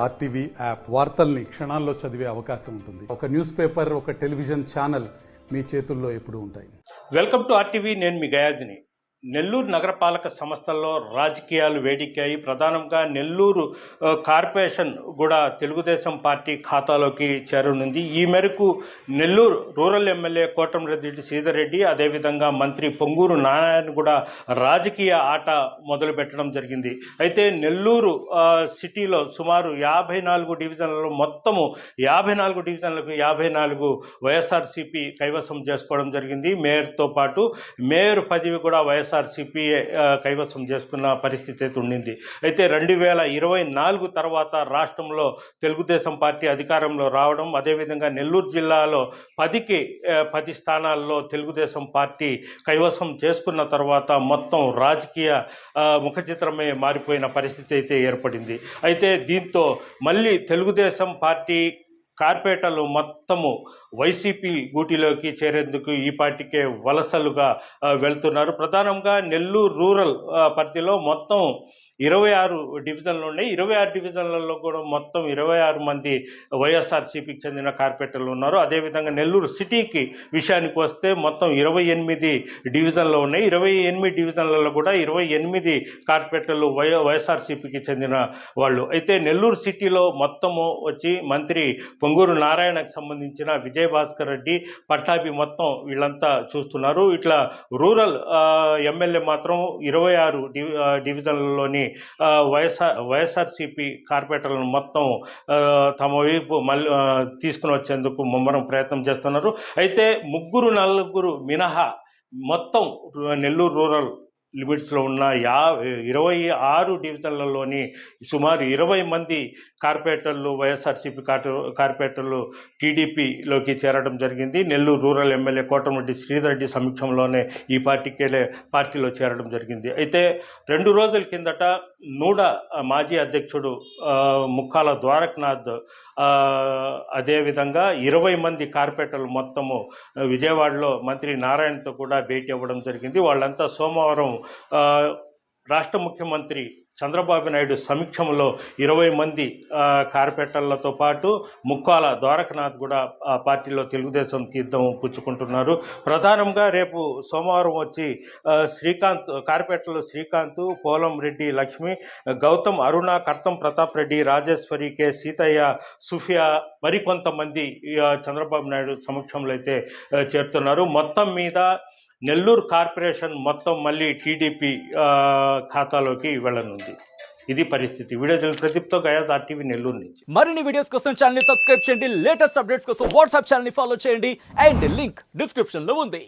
RTV app వార్తల్ని క్షణాల్లో చదివే అవకాశం ఉంటుంది. ఒక న్యూస్ పేపర్, ఒక టెలివిజన్ ఛానల్ మీ చేతుల్లో ఎప్పుడూ ఉంటాయి. Welcome to RTV. నేను మీ గయాజ్ని. నెల్లూరు నగరపాలక సంస్థల్లో రాజకీయాలు వేడెక్కాయి. ప్రధానంగా నెల్లూరు కార్పొరేషన్ కూడా తెలుగుదేశం పార్టీ ఖాతాలోకి చేరనుంది. ఈ మేరకు నెల్లూరు రూరల్ ఎమ్మెల్యే కోటమిరెడ్డి శ్రీధర్ రెడ్డి, అదేవిధంగా మంత్రి పొంగూరు నారాయణ కూడా రాజకీయ ఆట మొదలు పెట్టడం జరిగింది. అయితే నెల్లూరు సిటీలో సుమారు 54 డివిజన్లలో మొత్తము 54 డివిజన్లకు 54 వైఎస్ఆర్సీపీ కైవసం చేసుకోవడం జరిగింది. మేయర్తో పాటు మేయర్ పదవి కూడా వైఎస్ఆర్సీపీ కైవసం చేసుకున్న పరిస్థితి అయితే ఉండింది. అయితే 2024 తర్వాత రాష్ట్రంలో తెలుగుదేశం పార్టీ అధికారంలో రావడం, అదేవిధంగా నెల్లూరు జిల్లాలో 10కి 10 స్థానాల్లో తెలుగుదేశం పార్టీ కైవసం చేసుకున్న తర్వాత మొత్తం రాజకీయ ముఖ చిత్రమే మారిపోయిన పరిస్థితి అయితే ఏర్పడింది. అయితే దీంతో మళ్ళీ తెలుగుదేశం పార్టీ కార్పొరేటర్లు మొత్తము వైసీపీ గూటిలోకి చేరేందుకు ఈ పార్టీకే వలసలుగా వెళ్తున్నారు. ప్రధానంగా నెల్లూరు రూరల్ పరిధిలో మొత్తం 26 డివిజన్లు ఉన్నాయి. 26 డివిజన్లలో కూడా మొత్తం 26 మంది వైఎస్ఆర్సీపీకి చెందిన కార్పొరేటర్లు ఉన్నారు. అదేవిధంగా నెల్లూరు సిటీకి విషయానికి వస్తే మొత్తం 28 డివిజన్లు ఉన్నాయి. 28 డివిజన్లలో కూడా 28 కార్పొరేటర్లు వైఎస్ఆర్సీపీకి చెందిన వాళ్ళు. అయితే నెల్లూరు సిటీలో మొత్తము వచ్చి మంత్రి పొంగూరు నారాయణకు సంబంధించిన విజయభాస్కర్ రెడ్డి, పట్టాభి మొత్తం వీళ్ళంతా చూస్తున్నారు. ఇట్లా రూరల్ ఎమ్మెల్యే మాత్రం 26 డివిజన్లలోని వైఎస్ఆర్సీపీ కార్పొరేటర్లను మొత్తం తమ వైపు మళ్ళీ తీసుకుని వచ్చేందుకు ముమ్మరం ప్రయత్నం చేస్తున్నారు. అయితే 3-4 మినహా మొత్తం నెల్లూరు రూరల్ లిమిట్స్లో ఉన్న 26 డివిజన్లలోని సుమారు 20 మంది కార్పొరేటర్లు వైఎస్ఆర్సీపీ కార్పొరేటర్లు టీడీపీలోకి చేరడం జరిగింది. నెల్లూరు రూరల్ ఎమ్మెల్యే కోటమిరెడ్డి శ్రీధర్ రెడ్డి సమక్షంలోనే ఈ పార్టీలో చేరడం జరిగింది. అయితే 2 రోజుల కిందట నూడ మాజీ అధ్యక్షుడు ముక్కాల ద్వారకనాథ్, అదేవిధంగా 20 మంది కార్పొరేటర్లు మొత్తము విజయవాడలో మంత్రి నారాయణతో కూడా భేటీ అవ్వడం జరిగింది. వాళ్ళంతా సోమవారం రాష్ట్ర ముఖ్యమంత్రి చంద్రబాబు నాయుడు సమక్షంలో 20 మంది కార్పొరేటర్లతో పాటు ముక్కాల ద్వారకనాథ్ కూడా పార్టీలో తెలుగుదేశం తీర్థం పుచ్చుకుంటున్నారు. ప్రధానంగా రేపు సోమవారం వచ్చి కార్పొరేటర్లు శ్రీకాంత్, పోలం రెడ్డి లక్ష్మి, గౌతమ్, అరుణ, కర్తం ప్రతాప్ రెడ్డి, రాజేశ్వరి, కె సీతయ్య, సుఫియా, మరికొంతమంది చంద్రబాబు నాయుడు సమక్షంలో అయితే చేరుతున్నారు. మొత్తం మీద నెల్లూరు కార్పొరేషన్ మొత్తం మళ్ళీ టీడీపీ ఖాతాలోకి వెళ్ళనుంది. ఇది పరిస్థితి. వీడియో ప్రదీప్తో గయాజ్, ఆర్టీవీ నెల్లూరు నుంచి. మరిన్ని వీడియోస్ కోసం ఛానల్ ని సబ్స్క్రైబ్ చేయండి. లేటెస్ట్ అప్డేట్స్ కోసం వాట్సాప్ ఛానల్ ని ఫాలో చేయండి. అండ్ లింక్ డిస్క్రిప్షన్ లో ఉంది.